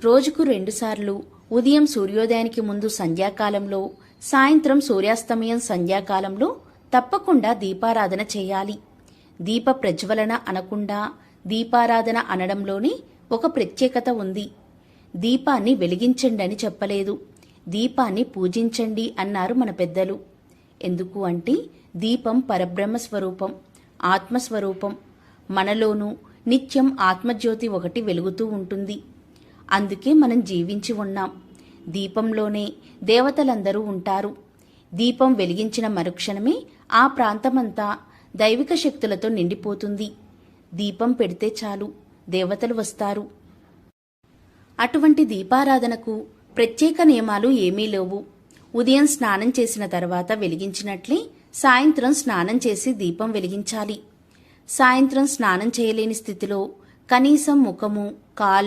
రోజుకు 2 సార్లు ఉదయం సూర్యోదయానికి ముందు సంధ్యాకాలంలో, సాయంత్రం సూర్యాస్తమయం సంధ్యాకాలంలో తప్పకుండా దీపారాధన చేయాలి. దీప ప్రజ్వలన అనకుండా దీపారాధన అనడంలోనే ఒక ప్రత్యేకత ఉంది. దీపాన్ని వెలిగించండని చెప్పలేదు, దీపాన్ని పూజించండి అన్నారు మన పెద్దలు. ఎందుకు అంటే దీపం పరబ్రహ్మ స్వరూపం, ఆత్మస్వరూపం. మనలోనూ నిత్యం ఆత్మజ్యోతి ఒకటి వెలుగుతూ ఉంటుంది. అందుకే మనం జీవించి ఉన్నాం. దీపంలోనే దేవతలందరూ ఉంటారు. దీపం వెలిగించిన మరుక్షణమే ఆ ప్రాంతమంతా దైవిక శక్తులతో నిండిపోతుంది. దీపం పెడితే చాలు, దేవతలు వస్తారు. అటువంటి దీపారాధనకు ప్రత్యేక నియమాలు ఏమీ లేవు. ఉదయం స్నానం చేసిన తర్వాత వెలిగించినట్లే సాయంత్రం స్నానం చేసి దీపం వెలిగించాలి. సాయంత్రం స్నానం చేయలేని స్థితిలో కనీసం ముఖము, కాళ్ళు